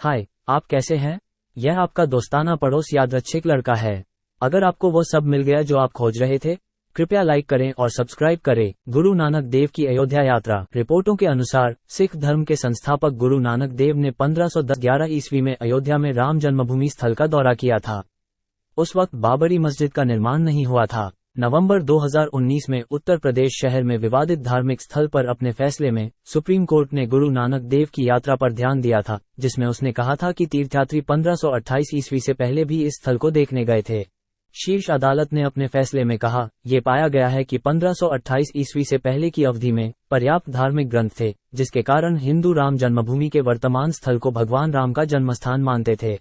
हाय, आप कैसे हैं? यह आपका दोस्ताना पड़ोस यादृच्छिक लड़का है। अगर आपको वो सब मिल गया जो आप खोज रहे थे, कृपया लाइक करें और सब्सक्राइब करें। गुरु नानक देव की अयोध्या यात्रा। रिपोर्टों के अनुसार सिख धर्म के संस्थापक गुरु नानक देव ने 1510-11 ईस्वी में अयोध्या में राम जन्मभूमि स्थल का दौरा किया था। उस वक्त बाबरी मस्जिद का निर्माण नहीं हुआ था। नवंबर 2019 में उत्तर प्रदेश शहर में विवादित धार्मिक स्थल पर अपने फैसले में सुप्रीम कोर्ट ने गुरु नानक देव की यात्रा पर ध्यान दिया था, जिसमें उसने कहा था कि तीर्थयात्री 1528 ईस्वी से पहले भी इस स्थल को देखने गए थे। शीर्ष अदालत ने अपने फैसले में कहा, ये पाया गया है कि 1528 ईस्वी से पहले की अवधि में पर्याप्त धार्मिक ग्रंथ थे, जिसके कारण हिंदू राम जन्मभूमि के वर्तमान स्थल को भगवान राम का जन्मस्थान मानते थे।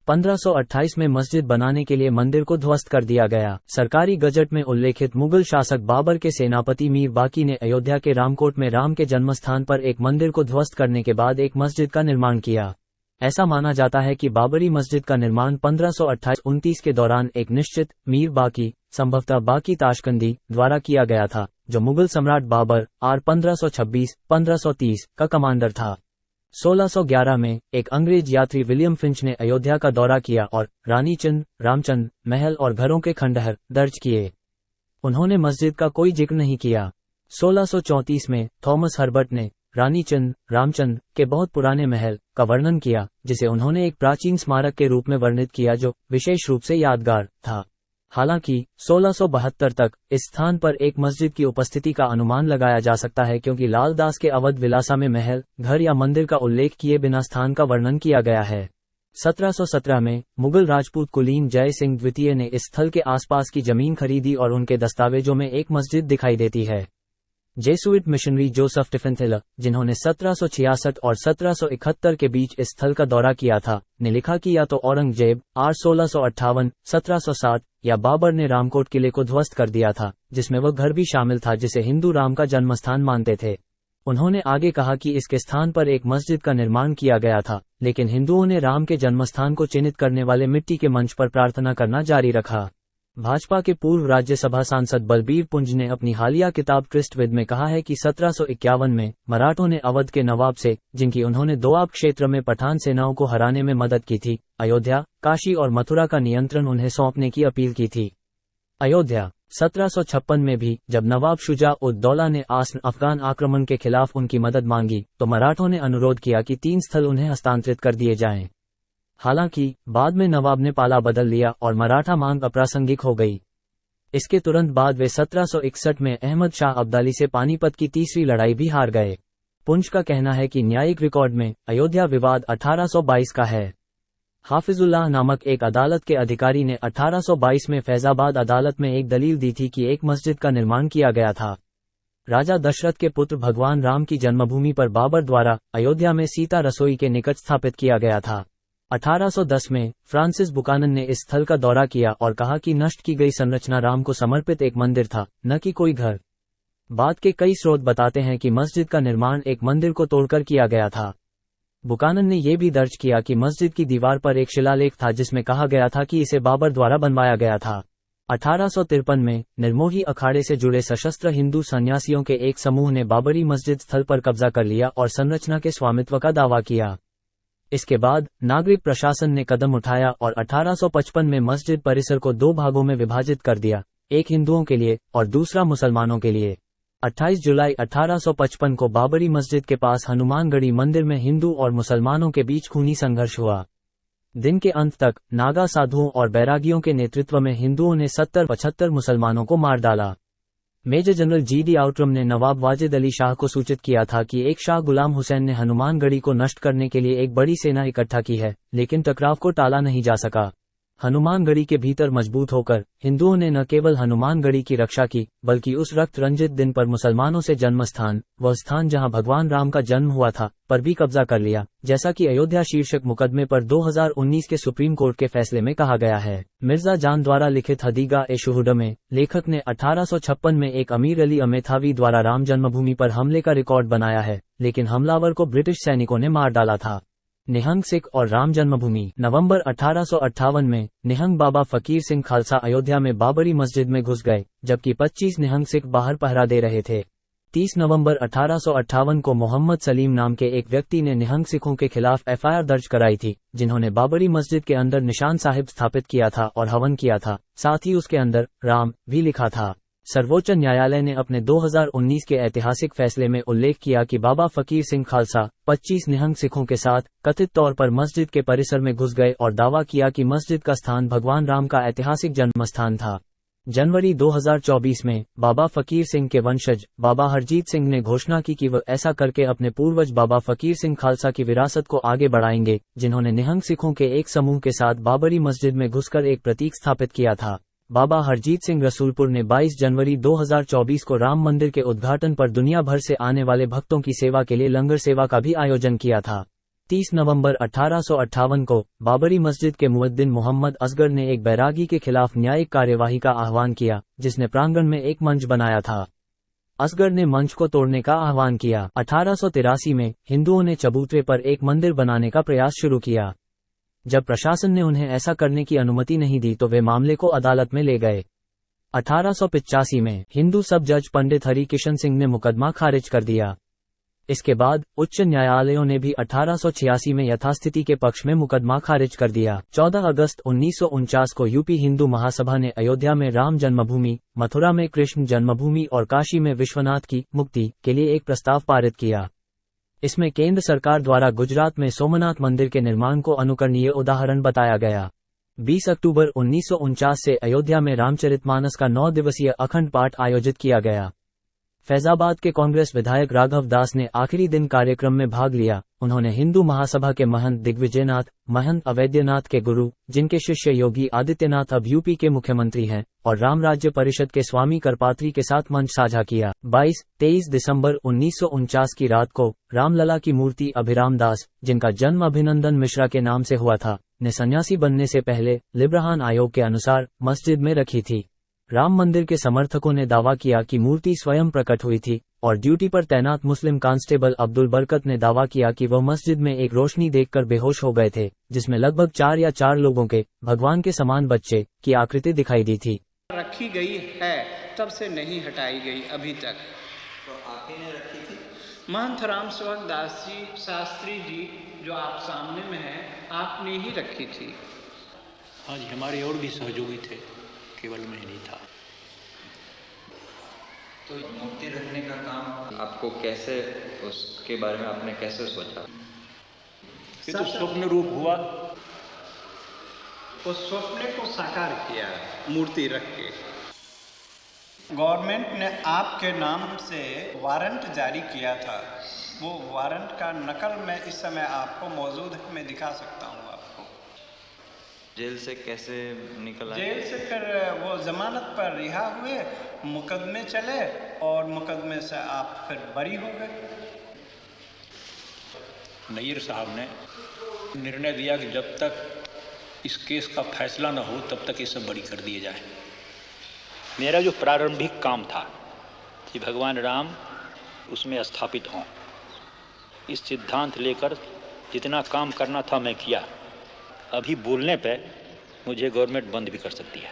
1528 में मस्जिद बनाने के लिए मंदिर को ध्वस्त कर दिया गया। सरकारी गजट में उल्लेखित मुगल शासक बाबर के सेनापति मीर बाकी ने अयोध्या के रामकोट में राम के जन्मस्थान पर एक मंदिर को ध्वस्त करने के बाद एक मस्जिद का निर्माण किया। ऐसा माना जाता है कि बाबरी मस्जिद का निर्माण 1528-29 के दौरान एक निश्चित मीर बाकी, संभवतः बाकी ताशकंदी, द्वारा किया गया था, जो मुगल सम्राट बाबर आर 1526-1530 का कमांडर था। 1611 में एक अंग्रेज यात्री विलियम फिंच ने अयोध्या का दौरा किया और रानी चिन्ह, रामचंद, महल और घरों के खंडहर दर्ज किए। उन्होंने मस्जिद का कोई जिक्र नहीं किया। 1634 में थॉमस हर्बर्ट ने रानी चिन्ह, रामचंद के बहुत पुराने महल का वर्णन किया, जिसे उन्होंने एक प्राचीन स्मारक के रूप में वर्णित किया जो विशेष रूप से यादगार था। हालांकि 1672 तक इस स्थान पर एक मस्जिद की उपस्थिति का अनुमान लगाया जा सकता है, क्योंकि लाल दास के अवध विलासा में महल, घर या मंदिर का उल्लेख किए बिना स्थान का वर्णन किया गया है। 1717 में मुगल राजपूत कुलीन जय सिंह द्वितीय ने इस स्थल के आसपास की जमीन खरीदी और उनके दस्तावेजों में एक मस्जिद दिखाई देती है। जेसुइट मिशनरी जोसेफ टिफेंथिलर, जिन्होंने 1766 और 1771 के बीच इस स्थल का दौरा किया था, ने लिखा कि या तो औरंगजेब आर 1658, 1707 या बाबर ने रामकोट किले को ध्वस्त कर दिया था, जिसमें वह घर भी शामिल था जिसे हिंदू राम का जन्मस्थान मानते थे। उन्होंने आगे कहा कि इसके स्थान पर एक मस्जिद का निर्माण किया गया था, लेकिन हिंदुओं ने राम के जन्मस्थान को चिन्हित करने वाले मिट्टी के मंच पर प्रार्थना करना जारी रखा। भाजपा के पूर्व राज्यसभा सांसद बलबीर पुंज ने अपनी हालिया किताब ट्रिस्टविद में कहा है कि 1751 में मराठों ने अवध के नवाब से, जिनकी उन्होंने दोआब क्षेत्र में पठान सेनाओं को हराने में मदद की थी, अयोध्या, काशी और मथुरा का नियंत्रण उन्हें सौंपने की अपील की थी। अयोध्या। 1756 में भी जब नवाब शुजा-उद-दौला ने आसन अफगान आक्रमण के खिलाफ उनकी मदद मांगी, तो मराठों ने अनुरोध किया कि 3 स्थल उन्हें हस्तांतरित कर दिए जाएं। हालांकि बाद में नवाब ने पाला बदल लिया और मराठा मांग अप्रासंगिक हो गई। इसके तुरंत बाद वे 1761 में अहमद शाह अब्दाली से पानीपत की तीसरी लड़ाई भी हार गए। पुंज का कहना है कि न्यायिक रिकॉर्ड में अयोध्या विवाद 1822 का है। हाफिजुल्लाह नामक एक अदालत के अधिकारी ने 1822 में फैजाबाद अदालत में एक दलील दी थी कि एक मस्जिद का निर्माण किया गया था। राजा दशरथ के पुत्र भगवान राम की जन्मभूमि पर बाबर द्वारा अयोध्या में सीता रसोई के निकट स्थापित किया गया था। 1810 में फ्रांसिस बुकानन ने इस स्थल का दौरा किया और कहा कि नष्ट की गई संरचना राम को समर्पित एक मंदिर था, न कि कोई घर। बाद के कई स्रोत बताते हैं कि मस्जिद का निर्माण एक मंदिर को तोड़कर किया गया था। बुकानन ने यह भी दर्ज किया कि मस्जिद की दीवार पर एक शिलालेख था जिसमें कहा गया था कि इसे बाबर द्वारा बनवाया गया था। 1853 में निर्मोही अखाड़े से जुड़े सशस्त्र हिंदू सन्यासियों के एक समूह ने बाबरी मस्जिद स्थल पर कब्जा कर लिया और संरचना के स्वामित्व का दावा किया। इसके बाद नागरिक प्रशासन ने कदम उठाया और 1855 में मस्जिद परिसर को 2 भागों में विभाजित कर दिया, एक हिंदुओं के लिए और दूसरा मुसलमानों के लिए। 28 जुलाई 1855 को बाबरी मस्जिद के पास हनुमानगढ़ी मंदिर में हिंदू और मुसलमानों के बीच खूनी संघर्ष हुआ। दिन के अंत तक नागा साधुओं और बैरागियों के नेतृत्व में हिंदुओं ने 70-75 मुसलमानों को मार डाला। Major general GD. आउट्रम ने नवाब वाजिद अली शाह को सूचित किया था कि एक शाह गुलाम हुसैन ने हनुमानगढ़ी को नष्ट करने के लिए एक बड़ी सेना इकट्ठा की है, लेकिन टकराव को टाला नहीं जा सका। हनुमानगढ़ी के भीतर मजबूत होकर हिंदुओं ने न केवल हनुमानगढ़ी की रक्षा की, बल्कि उस रक्त रंजित दिन पर मुसलमानों से जन्मस्थान, वह स्थान जहां भगवान राम का जन्म हुआ था, पर भी कब्जा कर लिया, जैसा कि अयोध्या शीर्षक मुकदमे पर 2019 के सुप्रीम कोर्ट के फैसले में कहा गया है। मिर्जा जान द्वारा लिखित हदीगा ए शुहुदा में लेखक ने 1856 में एक अमीर अली अमेथावी द्वारा राम जन्मभूमि पर हमले का रिकॉर्ड बनाया है, लेकिन हमलावर को ब्रिटिश सैनिकों ने मार डाला था। निहंग सिख और राम जन्मभूमि। नवंबर 1858 में निहंग बाबा फकीर सिंह खालसा अयोध्या में बाबरी मस्जिद में घुस गए, जबकि 25 निहंग सिख बाहर पहरा दे रहे थे। 30 नवंबर 1858 को मोहम्मद सलीम नाम के एक व्यक्ति ने निहंग सिखों के खिलाफ एफआईआर दर्ज कराई थी, जिन्होंने बाबरी मस्जिद के अंदर निशान साहिब स्थापित किया था और हवन किया था, साथ ही उसके अंदर राम भी लिखा था। सर्वोच्च न्यायालय ने अपने 2019 के ऐतिहासिक फैसले में उल्लेख किया कि बाबा फकीर सिंह खालसा 25 निहंग सिखों के साथ कथित तौर पर मस्जिद के परिसर में घुस गए और दावा किया कि मस्जिद का स्थान भगवान राम का ऐतिहासिक जन्म स्थान था। जनवरी 2024 में बाबा फकीर सिंह के वंशज बाबा हरजीत सिंह ने घोषणा की कि वह ऐसा करके अपने पूर्वज बाबा फकीर सिंह खालसा की विरासत को आगे बढ़ाएंगे, जिन्होंने निहंग सिखों के एक समूह के साथ बाबरी मस्जिद में घुसकर एक प्रतीक स्थापित किया था। बाबा हरजीत सिंह रसूलपुर ने 22 जनवरी 2024 को राम मंदिर के उद्घाटन पर दुनिया भर से आने वाले भक्तों की सेवा के लिए लंगर सेवा का भी आयोजन किया था। 30 नवंबर 1858 को बाबरी मस्जिद के मुअद्दिन मोहम्मद असगर ने एक बैरागी के खिलाफ न्यायिक कार्यवाही का आह्वान किया, जिसने प्रांगण में एक मंच बनाया था। असगर ने मंच को तोड़ने का आह्वान किया। 1883 में हिंदुओं ने चबूतरे पर एक मंदिर बनाने का प्रयास शुरू किया। जब प्रशासन ने उन्हें ऐसा करने की अनुमति नहीं दी तो वे मामले को अदालत में ले गए। 1885 में हिंदू सब जज पंडित हरि किशन सिंह ने मुकदमा खारिज कर दिया। इसके बाद उच्च न्यायालयों ने भी 1886 में यथास्थिति के पक्ष में मुकदमा खारिज कर दिया। 14 अगस्त 1949 को यूपी हिंदू महासभा ने अयोध्या में राम जन्मभूमि, मथुरा में कृष्ण जन्मभूमि और काशी में विश्वनाथ की मुक्ति के लिए एक प्रस्ताव पारित किया। इसमें केंद्र सरकार द्वारा गुजरात में सोमनाथ मंदिर के निर्माण को अनुकरणीय उदाहरण बताया गया। 20 अक्टूबर 1949 से अयोध्या में रामचरितमानस का 9 दिवसीय अखंड पाठ आयोजित किया गया। फैजाबाद के कांग्रेस विधायक राघव दास ने आखिरी दिन कार्यक्रम में भाग लिया। उन्होंने हिंदू महासभा के महंत दिग्विजयनाथ, महंत अवैद्यनाथ के गुरु, जिनके शिष्य योगी आदित्यनाथ अब यूपी के मुख्यमंत्री हैं, और राम राज्य परिषद के स्वामी करपात्री के साथ मंच साझा किया। 22-23 दिसंबर 1949 की रात को रामलला की मूर्ति अभिराम दास, जिनका जन्म अभिनंदन मिश्रा के नाम से हुआ था, ने सन्यासी बनने से पहले लिब्राहान आयोग के अनुसार मस्जिद में रखी थी। राम मंदिर के समर्थकों ने दावा किया कि मूर्ति स्वयं प्रकट हुई थी, और ड्यूटी पर तैनात मुस्लिम कांस्टेबल अब्दुल बरकत ने दावा किया कि वह मस्जिद में एक रोशनी देखकर बेहोश हो गए थे, जिसमें लगभग 4 लोगों के भगवान के समान बच्चे की आकृति दिखाई दी थी। रखी गई है, तब से नहीं हटाई गई अभी तक। तो आप ही ने रखी थी? महंत राम सेवक दास जी शास्त्री जी जो आप सामने में हैं, आपने ही रखी थी। हाँ जी, हमारे और भी सहयोगी थे, केवल मैं नहीं था। तो मूर्ति रखने का काम आपको कैसे, उसके बारे में आपने कैसे सोचा? ये तो स्वप्न रूप हुआ। उस स्वप्न को साकार किया मूर्ति रख के। गवर्नमेंट ने आपके नाम से वारंट जारी किया था। वो वारंट का नकल मैं इस समय आपको मौजूद है, मैं दिखा सकता हूँ आपको। जेल से कैसे निकला? जेल से फिर वो जमानत पर रिहा हुए, मुकदमे चले और मुकदमे से आप फिर बरी हो गए। नैयर साहब ने निर्णय दिया कि जब तक इस केस का फैसला न हो तब तक इसे बरी कर दिए जाए। मेरा जो प्रारंभिक काम था कि भगवान राम उसमें स्थापित हों, इस सिद्धांत लेकर जितना काम करना था मैं किया। अभी बोलने पे मुझे गवर्नमेंट बंद भी कर सकती है।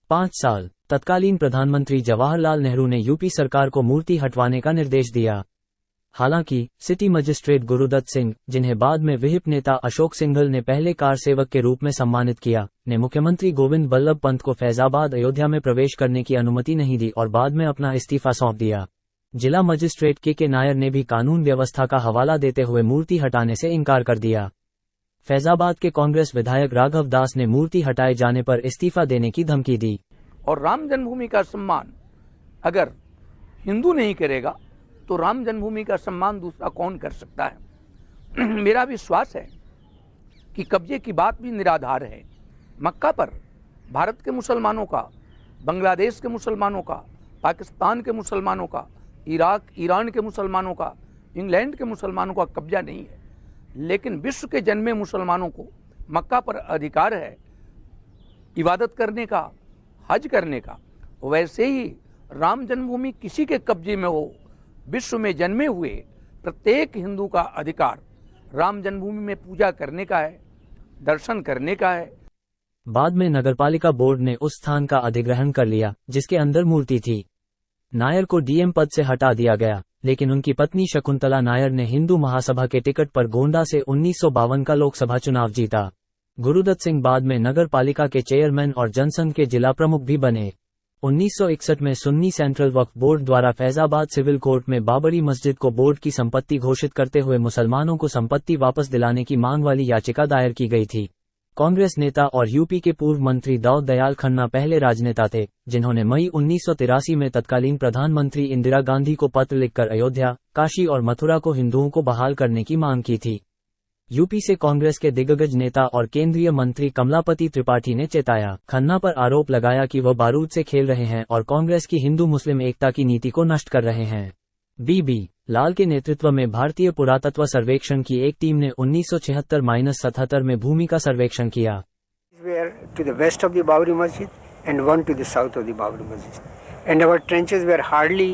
5 साल तत्कालीन प्रधानमंत्री जवाहरलाल नेहरू ने यूपी सरकार को मूर्ति हटवाने का निर्देश दिया। हालांकि सिटी मजिस्ट्रेट गुरुदत्त सिंह, जिन्हें बाद में विहिप नेता अशोक सिंघल ने पहले कार सेवक के रूप में सम्मानित किया, ने मुख्यमंत्री गोविंद बल्लभ पंत को फैजाबाद अयोध्या में प्रवेश करने की अनुमति नहीं दी और बाद में अपना इस्तीफा सौंप दिया। जिला मजिस्ट्रेट के नायर ने भी कानून व्यवस्था का हवाला देते हुए मूर्ति हटाने से इनकार कर दिया। फैजाबाद के कांग्रेस विधायक राघव दास ने मूर्ति हटाए जाने पर इस्तीफा देने की धमकी दी। और राम जन्मभूमि का सम्मान अगर हिंदू नहीं करेगा तो राम जन्मभूमि का सम्मान दूसरा कौन कर सकता है। मेरा विश्वास है कि कब्जे की बात भी निराधार है। मक्का पर भारत के मुसलमानों का, बांग्लादेश के मुसलमानों का, पाकिस्तान के मुसलमानों का, इराक ईरान के मुसलमानों का, इंग्लैंड के मुसलमानों का कब्जा नहीं है, लेकिन विश्व के जन्मे मुसलमानों को मक्का पर अधिकार है इबादत करने का, हज करने का। वैसे ही राम जन्मभूमि किसी के कब्जे में हो, विश्व में जन्मे हुए प्रत्येक हिंदू का अधिकार राम जन्मभूमि में पूजा करने का है, दर्शन करने का है। बाद में नगरपालिका बोर्ड ने उस स्थान का अधिग्रहण कर लिया जिसके अंदर मूर्ति थी। नायर को डीएम पद से हटा दिया गया, लेकिन उनकी पत्नी शकुंतला नायर ने हिंदू महासभा के टिकट पर गोंडा से 1952 का लोकसभा चुनाव जीता। गुरुदत्त सिंह बाद में नगर पालिका के चेयरमैन और जनसंघ के जिला प्रमुख भी बने। 1961 में सुन्नी सेंट्रल वक्फ बोर्ड द्वारा फैजाबाद सिविल कोर्ट में बाबरी मस्जिद को बोर्ड की संपत्ति घोषित करते हुए मुसलमानों को संपत्ति वापस दिलाने की मांग वाली याचिका दायर की गई थी। कांग्रेस नेता और यूपी के पूर्व मंत्री दाऊद दयाल खन्ना पहले राजनेता थे जिन्होंने मई 1983 में तत्कालीन प्रधानमंत्री इंदिरा गांधी को पत्र लिखकर अयोध्या, काशी और मथुरा को हिंदुओं को बहाल करने की मांग की थी। यूपी से कांग्रेस के दिग्गज नेता और केंद्रीय मंत्री कमलापति त्रिपाठी ने चेताया। खन्ना पर आरोप लगाया कि वह बारूद से खेल रहे हैं और कांग्रेस की हिंदू मुस्लिम एकता की नीति को नष्ट कर रहे हैं। बीबी लाल के नेतृत्व में भारतीय पुरातत्व सर्वेक्षण की एक टीम ने 1976-77 में भूमि का सर्वेक्षण किया। Were to the west of the Babri Masjid and one to the south of the Babri Masjid, and our trenches were hardly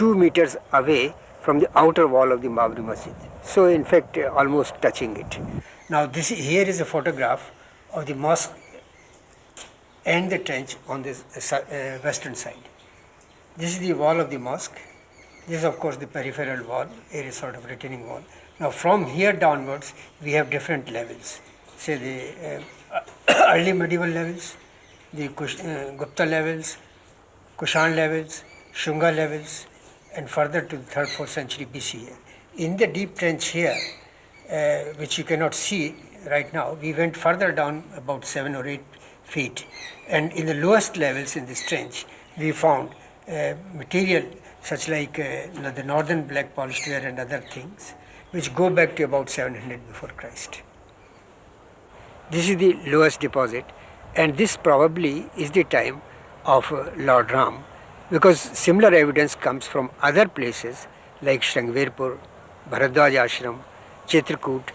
2 meters away from the outer wall of the Babri Masjid. So, in fact, almost touching it. Now, here is a photograph of the mosque and the trench on this western side. This is the wall of the mosque. This is, of course, the peripheral wall, a sort of retaining wall. Now, from here downwards, we have different levels. Say the early medieval levels, the Gupta levels, Kushan levels, Shunga levels, and further to the 3rd, 4th century BC. In the deep trench here, which you cannot see right now, we went further down about 7 or 8 feet. And in the lowest levels in this trench, we found material such like the northern black polished ware and other things, which go back to about 700 before Christ. This is the lowest deposit, and this probably is the time of Lord Ram, because similar evidence comes from other places like Shrangverpur, Bharadwaj Ashram, Chitrakoot,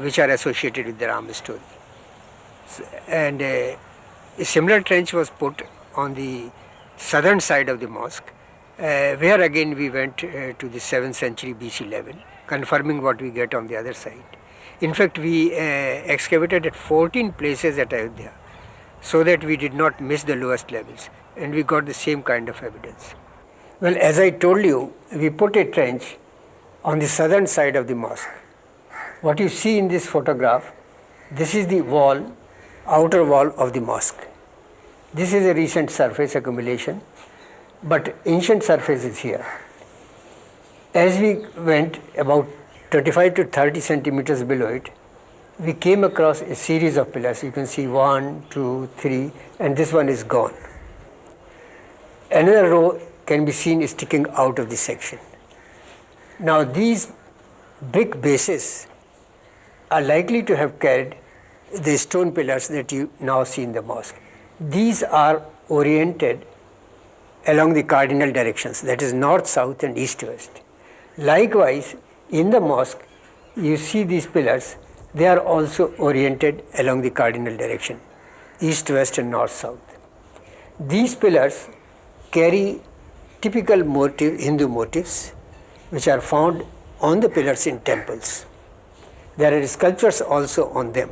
which are associated with the Ram story. And a similar trench was put on the southern side of the mosque, where again we went to the 7th century BC level, confirming what we get on the other side. In fact, we excavated at 14 places at Ayodhya, so that we did not miss the lowest levels, and we got the same kind of evidence. Well, as I told you, we put a trench on the southern side of the mosque. What you see in this photograph, this is the wall, outer wall of the mosque. This is a recent surface accumulation, but ancient surface is here. As we went about 25 to 30 centimeters below it, we came across a series of pillars. You can see 1, 2, 3, and this one is gone. Another row can be seen sticking out of the section. Now these brick bases are likely to have carried the stone pillars that you now see in the mosque. These are oriented along the cardinal directions, that is north, south and east, west. Likewise, in the mosque, you see these pillars, they are also oriented along the cardinal direction, east, west and north, south. These pillars carry typical Hindu motifs which are found on the pillars in temples. There are sculptures also on them.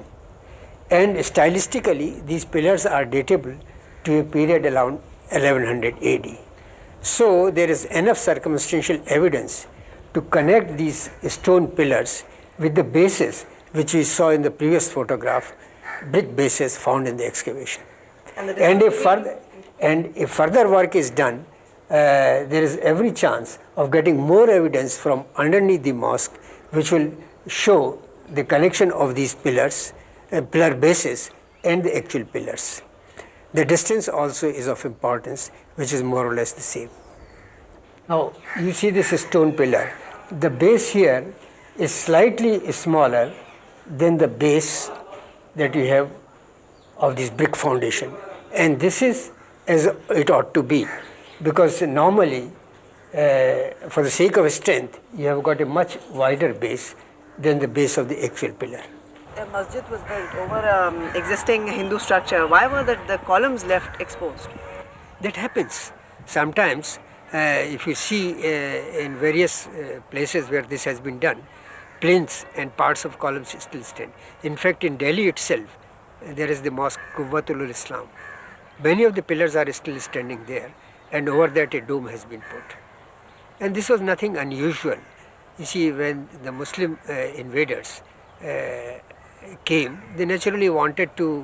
And stylistically, these pillars are datable to a period around 1100 AD. So, there is enough circumstantial evidence to connect these stone pillars with the bases which we saw in the previous photograph, brick bases found in the excavation. And if further work is done, there is every chance of getting more evidence from underneath the mosque, which will show the connection of these pillars, pillar bases and the actual pillars. The distance also is of importance, which is more or less the same. Now, you see this stone pillar. The base here is slightly smaller than the base that you have of this brick foundation. And this is as it ought to be, because normally, for the sake of strength, you have got a much wider base than the base of the actual pillar. A masjid was built over existing Hindu structure. Why were the columns left exposed? That happens. Sometimes, if you see in various places where this has been done, plinths and parts of columns still stand. In fact, in Delhi itself, there is the mosque Quwwatul Islam. Many of the pillars are still standing there, and over that a dome has been put. And this was nothing unusual. You see, when the Muslim invaders came, they naturally wanted to,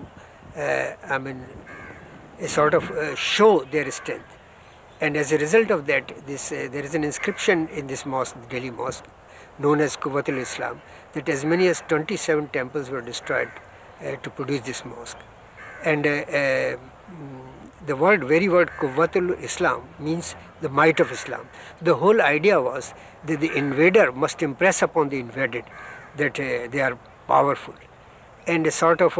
sort of show their strength. And as a result of that, there is an inscription in this mosque, the Delhi mosque, known as Quwwatul Islam, that as many as 27 temples were destroyed to produce this mosque. And the very word Quwwatul Islam means the might of Islam. The whole idea was that the invader must impress upon the invaded that they are powerful. And a sort of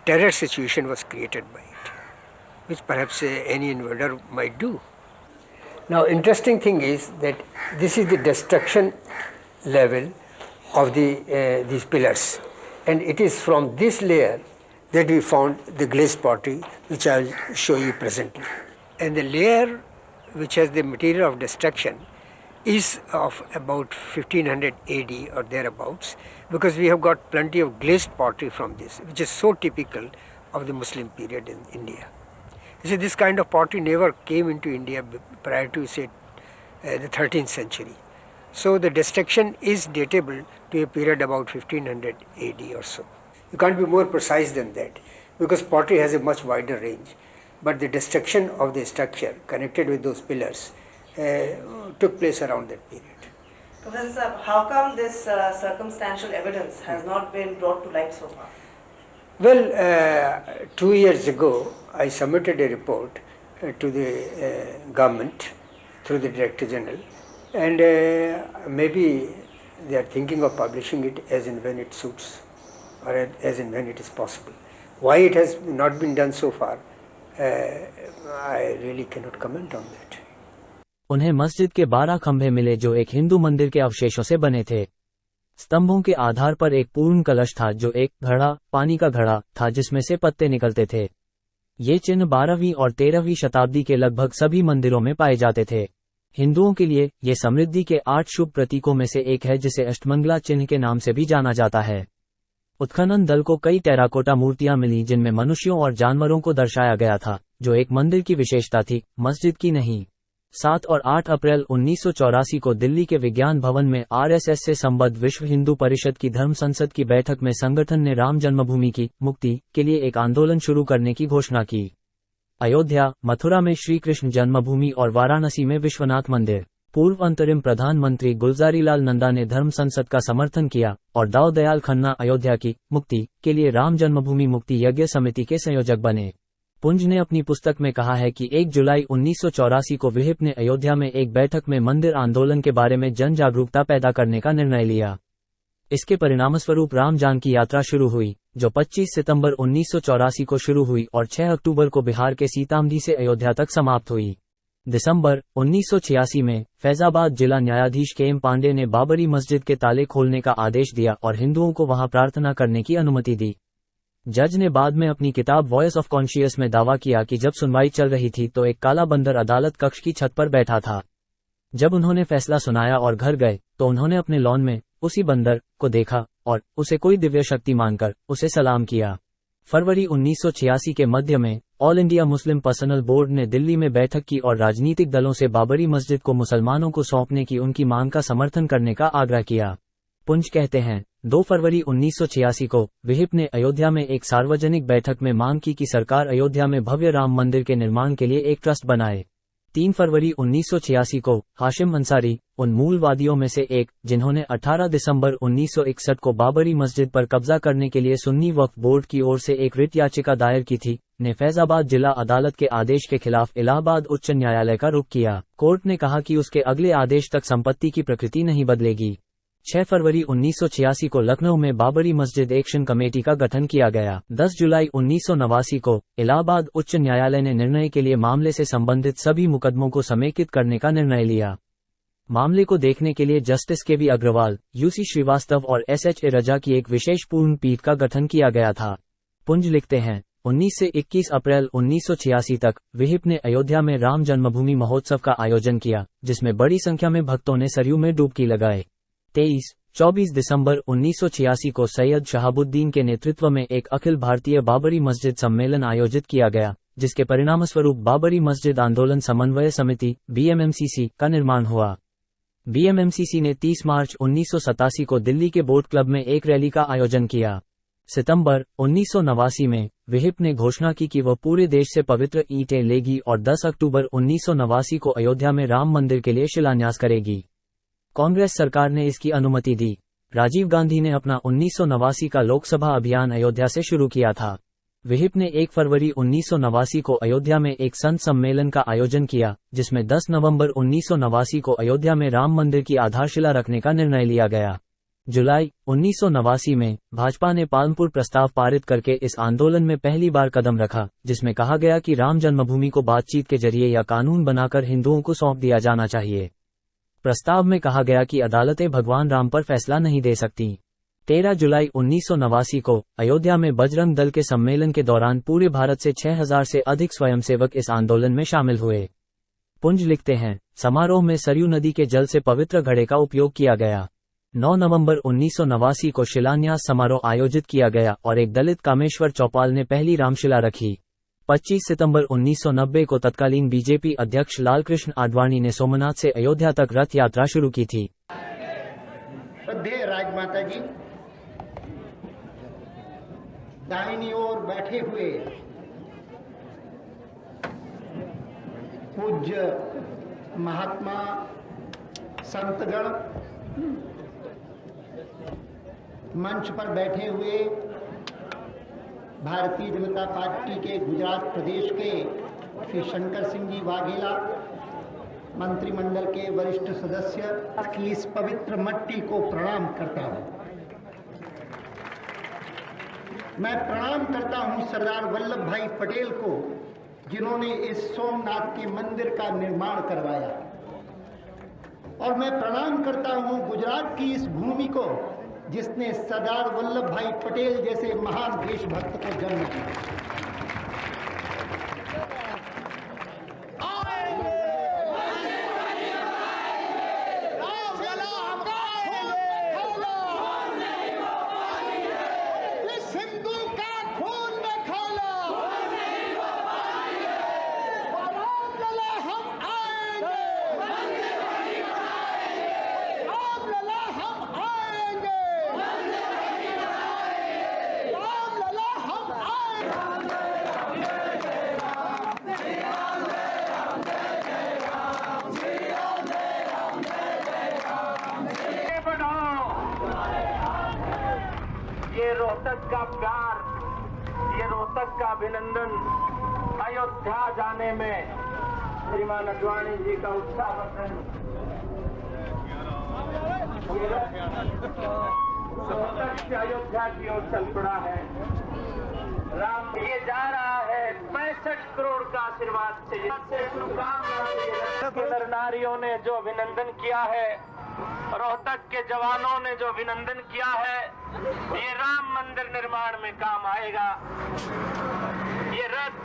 terror situation was created by it, which perhaps any invader might do. Now, interesting thing is that this is the destruction level of these pillars, and it is from this layer that we found the glazed pottery, which I will show you presently. And the layer which has the material of destruction is of about 1500 AD or thereabouts, because we have got plenty of glazed pottery from this, which is so typical of the Muslim period in India. You see, this kind of pottery never came into India prior to, say, the 13th century. So the destruction is datable to a period about 1500 AD or so. You can't be more precise than that, because pottery has a much wider range. But the destruction of the structure connected with those pillars took place around that period. Professor, how come this circumstantial evidence has not been brought to light so far? Well, 2 years ago, I submitted a report to the government through the Director General, and maybe they are thinking of publishing it as and when it suits, or as and when it is possible. Why it has not been done so far, I really cannot comment on that. उन्हें मस्जिद के 12 खंभे मिले जो एक हिंदू मंदिर के अवशेषों से बने थे। स्तंभों के आधार पर एक पूर्ण कलश था जो एक घड़ा, पानी का घड़ा था जिसमें से पत्ते निकलते थे। ये चिन्ह 12वीं और 13वीं शताब्दी के लगभग सभी मंदिरों में पाए जाते थे। हिंदुओं के लिए ये समृद्धि के 8 शुभ प्रतीकों में से एक है, जिसे अष्टमंगला चिन्ह के नाम से भी जाना जाता है। उत्खनन दल को कई टेराकोटा मूर्तियां मिली जिनमें मनुष्यों और जानवरों को दर्शाया गया था, जो एक मंदिर की विशेषता थी, मस्जिद की नहीं। 7 और 8 अप्रैल 1984 को दिल्ली के विज्ञान भवन में आरएसएस से संबद्ध विश्व हिंदू परिषद की धर्म संसद की बैठक में संगठन ने राम जन्मभूमि की मुक्ति के लिए एक आंदोलन शुरू करने की घोषणा की। अयोध्या, मथुरा में श्री कृष्ण जन्मभूमि और वाराणसी में विश्वनाथ मंदिर। पूर्व अंतरिम प्रधानमंत्री गुलजारीलाल नंदा ने धर्म संसद का समर्थन किया और दाऊ दयाल खन्ना अयोध्या की मुक्ति के लिए राम जन्मभूमि मुक्ति यज्ञ समिति के संयोजक बने। पुंज ने अपनी पुस्तक में कहा है कि 1 जुलाई 1984 को विहिप ने अयोध्या में एक बैठक में मंदिर आंदोलन के बारे में जन जागरूकता पैदा करने का निर्णय लिया। इसके परिणामस्वरूप राम जानकी यात्रा शुरू हुई, जो 25 सितंबर 1984 को शुरू हुई और 6 अक्टूबर को बिहार के सीतामढ़ी से अयोध्या तक समाप्त हुई। दिसंबर 1986 में फैजाबाद जिला न्यायाधीश के.एम. पांडे ने बाबरी मस्जिद के ताले खोलने का आदेश दिया और हिंदुओं को वहां प्रार्थना करने की अनुमति दी। जज ने बाद में अपनी किताब वॉइस ऑफ कॉन्शियस में दावा किया कि जब सुनवाई चल रही थी तो एक काला बंदर अदालत कक्ष की छत पर बैठा था। जब उन्होंने फैसला सुनाया और घर गए तो उन्होंने अपने लॉन में उसी बंदर को देखा और उसे कोई दिव्य शक्ति मानकर उसे सलाम किया। फरवरी 1986 के मध्य में all India Muslim personal board ने दिल्ली में बैठक की और राजनीतिक दलों से बाबरी मस्जिद को मुसलमानों को सौंपने की उनकी मांग का समर्थन करने का आग्रह किया। पुंज कहते हैं, 2 फरवरी 1986 को विहिप ने अयोध्या में एक सार्वजनिक बैठक में मांग की कि सरकार अयोध्या में भव्य राम मंदिर के निर्माण के लिए एक ट्रस्ट बनाए। 3 फरवरी 1986 को हाशिम अंसारी, उन मूलवादियों में से एक जिन्होंने 18 दिसंबर 1961 को बाबरी मस्जिद पर कब्जा करने के लिए सुन्नी वक्फ बोर्ड की ओर से एक रिट याचिका दायर की थी, ने फैजाबाद जिला अदालत के आदेश के खिलाफ इलाहाबाद उच्च न्यायालय का रुख किया। कोर्ट ने कहा कि उसके अगले आदेश तक संपत्ति की प्रकृति नहीं बदलेगी। 6 फरवरी 1986 को लखनऊ में बाबरी मस्जिद एक्शन कमेटी का गठन किया गया। 10 जुलाई 1989 को इलाहाबाद उच्च न्यायालय ने निर्णय के लिए मामले से संबंधित सभी मुकदमों को समेकित करने का निर्णय लिया। मामले को देखने के लिए जस्टिस के.वी. अग्रवाल, यूसी श्रीवास्तव और एस.एच. रजा की एक विशेष पूर्ण पीठ का गठन किया गया था। पुंज लिखते हैं, 19 से 21 अप्रैल 1986 तक विहिप ने अयोध्या में राम जन्मभूमि महोत्सव का आयोजन किया, जिसमें बड़ी संख्या में भक्तों ने सरयू में डुबकी लगाए। 23 24 दिसंबर 1986 को सैयद शहाबुद्दीन के नेतृत्व में एक अखिल भारतीय बाबरी मस्जिद सम्मेलन आयोजित किया गया, जिसके परिणामस्वरूप बाबरी मस्जिद आंदोलन समन्वय समिति (BMMCC) का निर्माण हुआ। BMMCC ने 30 मार्च 1987 को दिल्ली के बोट क्लब में एक रैली का आयोजन किया। सितंबर 1989 में विहिप ने घोषणा की कि वह पूरे देश से पवित्र ईंटें लेगी और 10 अक्टूबर 1989 को अयोध्या में राम मंदिर के लिए शिलान्यास करेगी। कांग्रेस सरकार ने इसकी अनुमति दी। राजीव गांधी ने अपना 1989 का लोकसभा अभियान अयोध्या से शुरू किया था। विहिप ने 1 फरवरी 1989 को अयोध्या में एक संत सम्मेलन का आयोजन किया, जिसमें 10 नवंबर 1989 को अयोध्या में राम मंदिर की आधारशिला रखने का निर्णय लिया गया। जुलाई 1989 में भाजपा ने पालमपुर प्रस्ताव पारित करके इस आंदोलन में पहली बार कदम रखा, जिसमें कहा गया कि राम जन्मभूमि को बातचीत के जरिए या कानून बनाकर हिंदुओं को सौंप दिया जाना चाहिए। प्रस्ताव में कहा गया कि अदालतें भगवान राम पर फैसला नहीं दे सकती। 13 जुलाई 1989 को अयोध्या में बजरंग दल के सम्मेलन के दौरान पूरे भारत से 6000 से अधिक स्वयंसेवक इस आंदोलन में शामिल हुए। पुंज लिखते हैं, समारोह में सरयू नदी के जल से पवित्र घड़े का उपयोग किया गया। 9 नवंबर 1989 को शिलान्यास समारोह आयोजित किया गया और एक दलित कामेश्वर चौपाल ने पहली रामशिला रखी। 25 सितंबर 1990 को तत्कालीन बीजेपी अध्यक्ष लालकृष्ण आडवाणी ने सोमनाथ से अयोध्या तक रथ यात्रा शुरू की थी। श्रद्धेय राजमाता जी, दाहिनी ओर बैठे हुए पूज्य महात्मा संतगण, मंच पर बैठे हुए भारतीय जनता पार्टी के गुजरात प्रदेश के श्री शंकर सिंह जी वाघेला, मंत्रिमंडल के वरिष्ठ सदस्य की इस पवित्र मट्टी को प्रणाम करता हूं। मैं प्रणाम करता हूं सरदार वल्लभ भाई पटेल को, जिन्होंने इस सोमनाथ के मंदिर का निर्माण करवाया, और मैं प्रणाम करता हूं गुजरात की इस भूमि को, जिसने सरदार वल्लभ भाई पटेल जैसे महान देशभक्त को जन्म दिया। ये रोहतक का प्यार, ये रोहतक का अभिनंदन, अयोध्या जाने में श्रीमान अडवाणी जी का उत्साहवर्धन, रोहतक से अयोध्या की ओर चल पड़ा है। राम ये जा रहा है 65 करोड़ का आशीर्वाद से शुभकामनाएं। नर नारियों ने जो अभिनंदन किया है, रोहतक के जवानों ने जो अभिनंदन किया है, ये राम मंदिर निर्माण में काम आएगा। ये रथ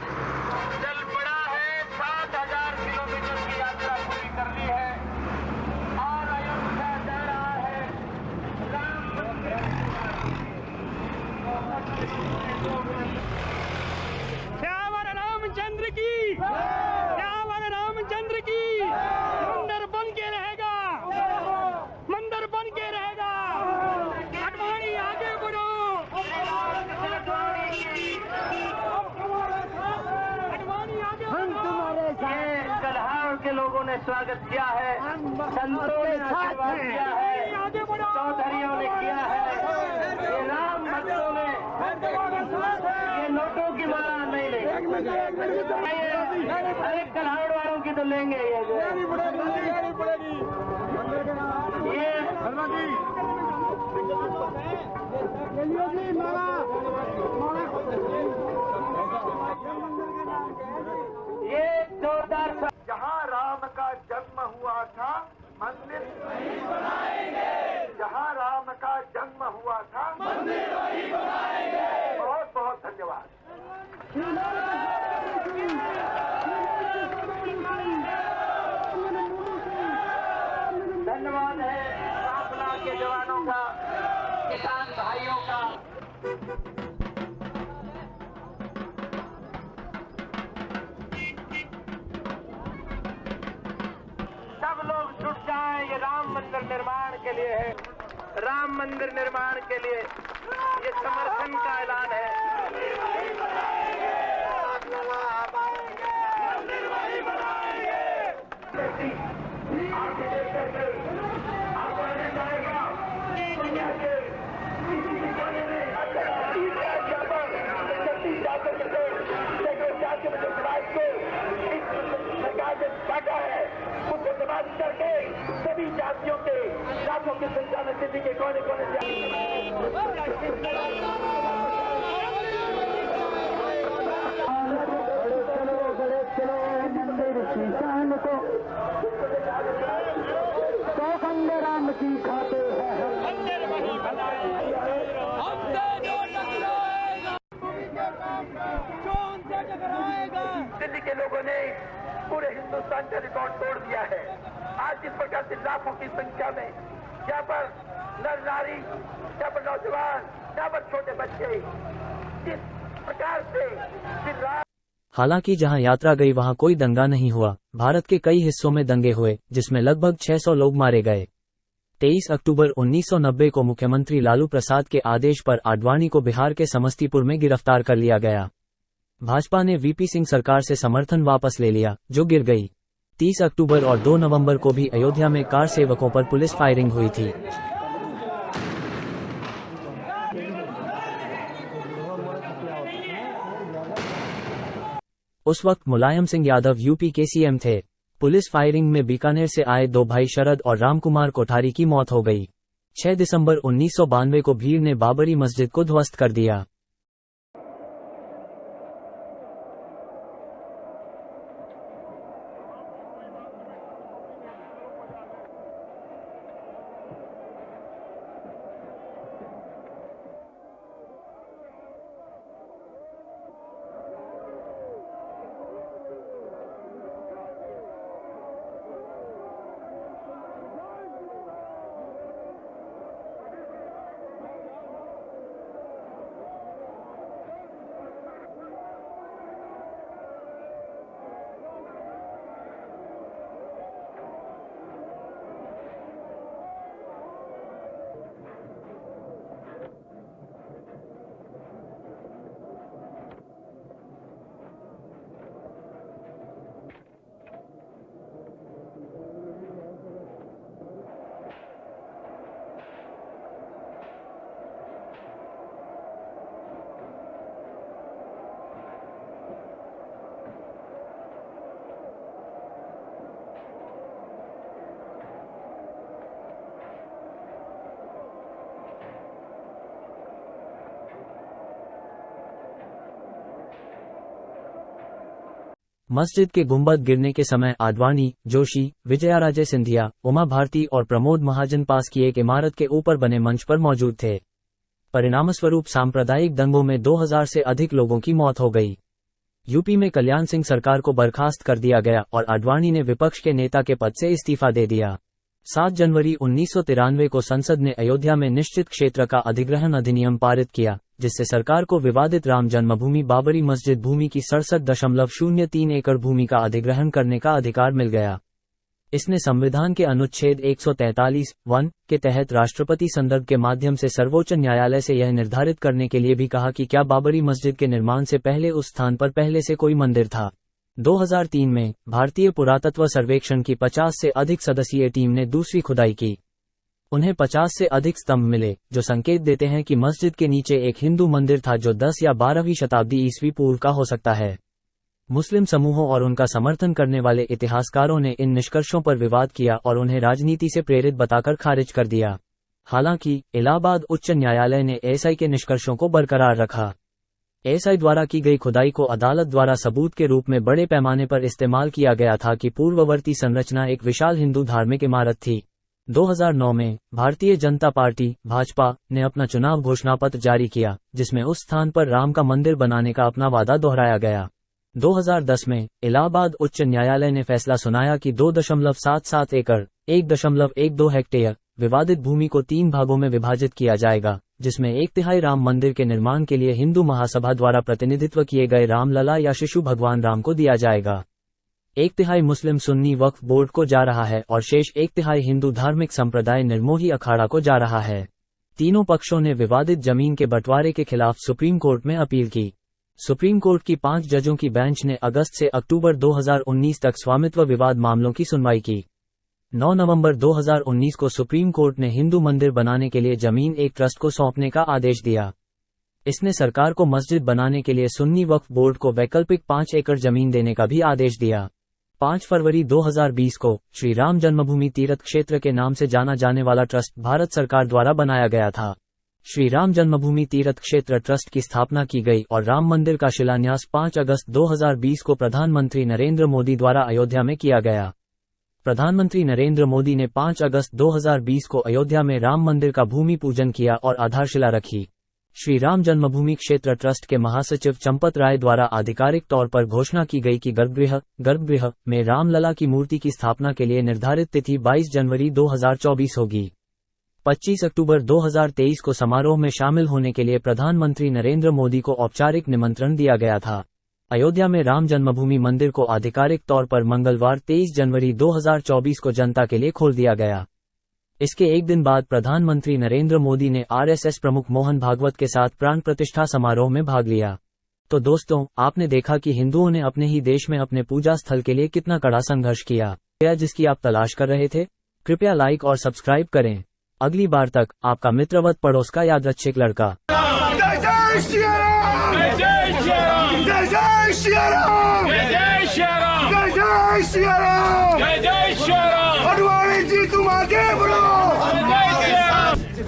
चल पड़ा है, 7000 किलोमीटर की यात्रा पूरी कर ली है और अयोध्या जा रहा है राम मंदिर। श्यावर रामचंद्र की, श्यावर रामचंद्र की। मंदिर बन के रहेगा, मंदिर बन के रहेगा। अडवाणी आगे बढ़ो, अडवाणी आगे बढ़ो। गढ़हार के लोगों ने स्वागत किया है, संतों ने आशीर्वाद किया है, चौधरियों ने किया है, ये राम भक्तों ने, ये नोटों की माला नहीं लेंगे, अरे गढ़हार वालों की तो लेंगे। ये जोरदार, जहाँ राम का जन्म हुआ था मंदिर वही बनाएंगे, जहाँ राम का जन्म हुआ था मंदिर वही बनाएंगे। बहुत बहुत धन्यवाद। धन्यवाद है। के जवानों का, किसान भाइयों का। सब लोग जुट जाएं, ये राम मंदिर निर्माण के लिए है। राम मंदिर निर्माण के लिए ये समर्थन का ऐलान है। करके सभी जातियों के लाखों की संख्या में दिल्ली के कोने कोने राम की खाते दिल्ली के लोगों ने पूरे हिंदुस्तान का रिकॉर्ड तोड़ दिया है। आज जिस प्रकार से लाखों की संख्या में यहाँ पर नर नारी, यहाँ पर नौजवान, यहाँ पर छोटे बच्चे, जिस प्रकार से हालांकि जहां यात्रा गई वहां कोई दंगा नहीं हुआ। भारत के कई हिस्सों में दंगे हुए, जिसमें लगभग 600 लोग मारे गए। 23 अक्टूबर 1990 को मुख्यमंत्री लालू प्रसाद के आदेश पर आडवाणी को बिहार के समस्तीपुर में गिरफ्तार कर लिया गया। भाजपा ने वीपी सिंह सरकार से समर्थन वापस ले लिया, जो गिर गई। 30 अक्टूबर और 2 नवंबर को भी अयोध्या में कार सेवकों पर पुलिस फायरिंग हुई थी। उस वक्त मुलायम सिंह यादव यूपी के सीएम थे। पुलिस फायरिंग में बीकानेर से आए 2 भाई शरद और रामकुमार कोठारी की मौत हो गई। 6 दिसंबर 1992 को भीड़ ने बाबरी मस्जिद को ध्वस्त कर दिया। मस्जिद के गुंबद गिरने के समय आडवाणी, जोशी, विजयाराजे सिंधिया, उमा भारती और प्रमोद महाजन पास की एक इमारत के ऊपर बने मंच पर मौजूद थे। परिणामस्वरूप सांप्रदायिक दंगों में 2000 से अधिक लोगों की मौत हो गई। यूपी में कल्याण सिंह सरकार को बर्खास्त कर दिया गया और आडवाणी ने विपक्ष के नेता के पद से इस्तीफा दे दिया। 7 जनवरी 1993 को संसद ने अयोध्या में निश्चित क्षेत्र का अधिग्रहण अधिनियम पारित किया, जिससे सरकार को विवादित राम जन्मभूमि बाबरी मस्जिद भूमि की 67.03 एकड़ भूमि का अधिग्रहण करने का अधिकार मिल गया। इसने संविधान के अनुच्छेद 143(1) के तहत राष्ट्रपति संदर्भ के माध्यम से सर्वोच्च न्यायालय से यह निर्धारित करने के लिए भी कहा कि क्या बाबरी मस्जिद के निर्माण से पहले उस स्थान पर पहले से कोई मंदिर था। 2003 में भारतीय पुरातत्व सर्वेक्षण की 50 से अधिक सदस्यीय टीम ने दूसरी खुदाई की। उन्हें 50 से अधिक स्तंभ मिले, जो संकेत देते हैं कि मस्जिद के नीचे एक हिंदू मंदिर था जो 10 या 12वीं शताब्दी ईस्वी पूर्व का हो सकता है। मुस्लिम समूहों और उनका समर्थन करने वाले इतिहासकारों ने इन निष्कर्षों पर विवाद किया और उन्हें राजनीति से प्रेरित बताकर खारिज कर दिया। हालांकि इलाहाबाद उच्च न्यायालय ने एएसआई के निष्कर्षों को बरकरार रखा। एएसआई द्वारा की गई खुदाई को अदालत द्वारा सबूत के रूप में बड़े पैमाने पर इस्तेमाल किया गया था कि पूर्ववर्ती संरचना एक विशाल हिंदू धार्मिक इमारत थी। 2009 में भारतीय जनता पार्टी भाजपा ने अपना चुनाव घोषणापत्र जारी किया, जिसमें उस स्थान पर राम का मंदिर बनाने का अपना वादा दोहराया गया। 2010 में इलाहाबाद उच्च न्यायालय ने फैसला सुनाया कि 2.77 एकड़ 1.12 हेक्टेयर विवादित भूमि को 3 भागों में विभाजित किया जाएगा, जिसमें 1/3 राम मंदिर के निर्माण के लिए हिंदू महासभा द्वारा प्रतिनिधित्व किए गए रामलला या शिशु भगवान राम को दिया जाएगा। 1/3 मुस्लिम सुन्नी वक्फ बोर्ड को जा रहा है और शेष 1/3 हिंदू धार्मिक संप्रदाय निर्मोही अखाड़ा को जा रहा है। तीनों पक्षों ने विवादित जमीन के बंटवारे के खिलाफ सुप्रीम कोर्ट में अपील की। सुप्रीम कोर्ट की 5 जजों की बेंच ने अगस्त से अक्टूबर 2019 तक स्वामित्व विवाद मामलों की सुनवाई की। 9 नवंबर 2019 को सुप्रीम कोर्ट ने हिंदू मंदिर बनाने के लिए जमीन एक ट्रस्ट को सौंपने का आदेश दिया। इसने सरकार को मस्जिद बनाने के लिए सुन्नी वक्फ बोर्ड को वैकल्पिक 5 एकड़ जमीन देने का भी आदेश दिया। 5 फरवरी 2020 को श्री राम जन्मभूमि तीर्थ क्षेत्र के नाम से जाना जाने वाला ट्रस्ट भारत सरकार द्वारा बनाया गया था। श्री राम जन्मभूमि तीर्थ क्षेत्र ट्रस्ट की स्थापना की गई और राम मंदिर का शिलान्यास 5 अगस्त 2020 को प्रधानमंत्री नरेंद्र मोदी द्वारा अयोध्या में किया गया। प्रधानमंत्री नरेंद्र मोदी ने 5 अगस्त 2020 को अयोध्या में राम मंदिर का भूमि पूजन किया और आधारशिला रखी। श्री राम जन्मभूमि क्षेत्र ट्रस्ट के महासचिव चंपत राय द्वारा आधिकारिक तौर पर घोषणा की गई कि गर्भगृह में रामलला की मूर्ति की स्थापना के लिए निर्धारित तिथि 22 जनवरी 2024 होगी। 25 अक्टूबर 2023 को समारोह में शामिल होने के लिए प्रधानमंत्री नरेंद्र मोदी को औपचारिक निमंत्रण दिया गया था। अयोध्या में राम जन्मभूमि मंदिर को आधिकारिक तौर पर मंगलवार 23 जनवरी 2024 को जनता के लिए खोल दिया गया। इसके एक दिन बाद प्रधानमंत्री नरेंद्र मोदी ने आरएसएस प्रमुख मोहन भागवत के साथ प्राण प्रतिष्ठा समारोह में भाग लिया। तो दोस्तों, आपने देखा कि हिंदुओं ने अपने ही देश में अपने पूजा स्थल के लिए कितना कड़ा संघर्ष किया, जिसकी आप तलाश कर रहे थे। कृपया लाइक और सब्सक्राइब करें। अगली बार तक आपका मित्रवत पड़ोस का यादृच्छिक लड़का। जय जय श्री राम, जय जय श्री राम, जय जय श्री राम, जय जय श्री राम, जय जय श्री राम, जय जय श्री राम। अडवाणी जी तुम आगे बढ़ो।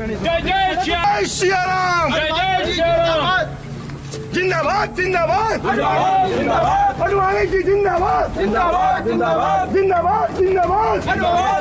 जय जय श्री राम, जय जय श्री राम। जिंदाबाद जिंदाबाद जिंदाबाद, अडवाणी जी जिंदाबाद जिंदाबाद जिंदाबाद जिंदाबाद जिंदाबाद।